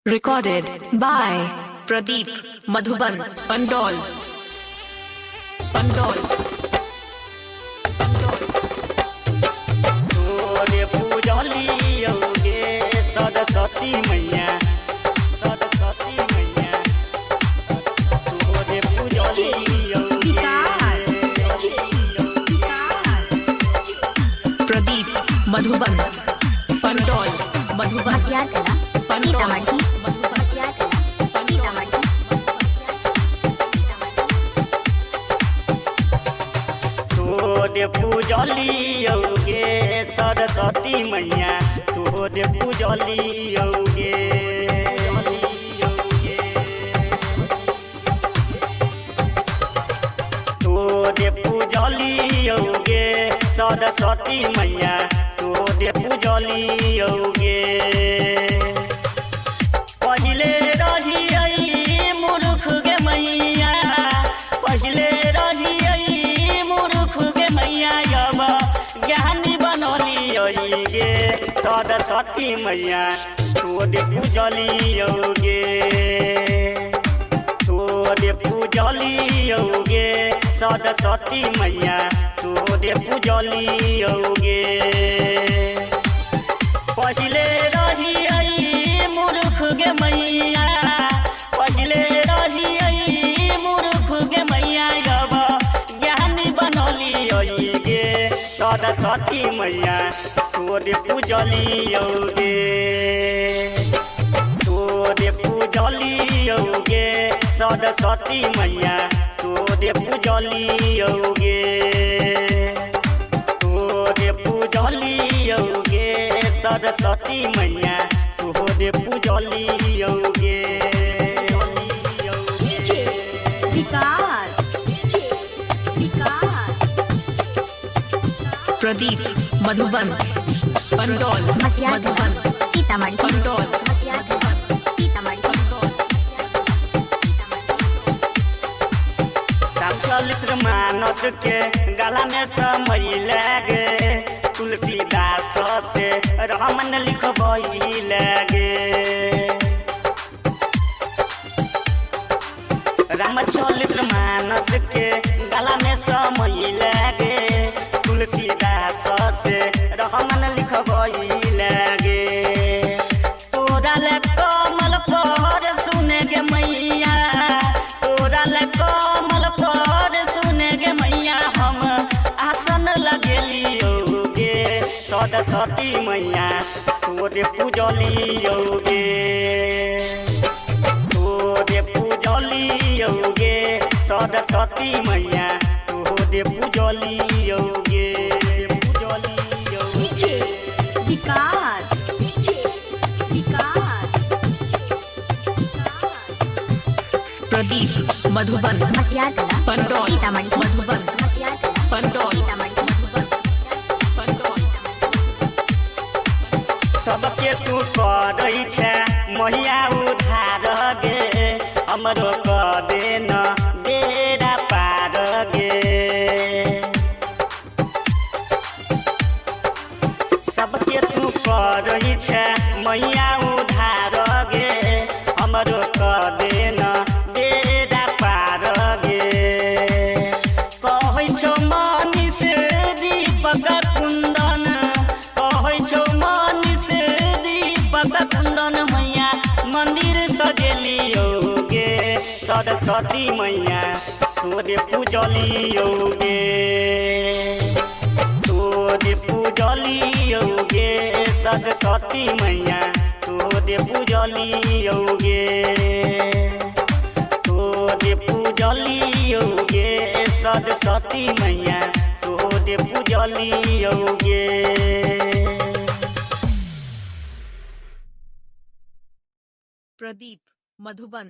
Recorded by Pradeep Madhuban Pandol. तोरे पूजली औगे सरस्वती मैया तोरे पूजली Pradeep Madhuban Pandol. तोरे पूजली औगे सरस्वती मैया तोरे पूजली औगे तोरे पूजली औगे सरस्वती मैया तोरे पूजली औगे पहिले रही मूर्ख गे मैया पहिले रही मूर्ख गे मैया अब ज्ञानी बनली गे सरस्वती मैया तोरे पूजली औगे तोरे पूजली औगे सरस्वती मैया तोरे पूजली औगे पहिले रही मूर्ख गे मैया पहिले रही मूर्ख गे मैया अब ज्ञानी बनली गे सरस्वती मैया तोरे पूजली औगे तोरे पूजली औगे सरस्वती मैया तोरे पूजली औगे तोरे पूजली औगे सरस्वती मैया तोरे पूजली औगे Pradeep Madhuban Pandol. Pandol. चलित्र मानस के गला में समय लगे तुलसीदास से रामन लिखबई लगे रामचरित्र मानस के गला में समय लगे तुलसीदास से रामन लिखबई लगे तोरा ले कमल पर सुने गे मैया तोरा ले कमल पर सुने गे मैया हम आसन लगेली गे सरस्वती मैया तोरे पूजली गे तोरे पूजली गे सरस्वती मैया तोरे पूजली गे Pradeep Madhuban Pandol. Madhuban Pandol. सबके तू करै छै मैया उधार गे हमरो क देन बेड़ा पार गे सबके तू करै छै मैया उधार गे हमरो क देन बेड़ा पार गे कहै छौ मनीष दीपक कुन्दन कहै छौ मनीष दीपक कुन्दन मैया मंदिर सजेली गे सरस्वती मैया तोरे पूजली गे तोरे पूजली गे सरस्वती मैया तोरे पूजली गे तोरे पूजली गे सरस्वती मैया तोरे पूजली गे Pradeep Madhuban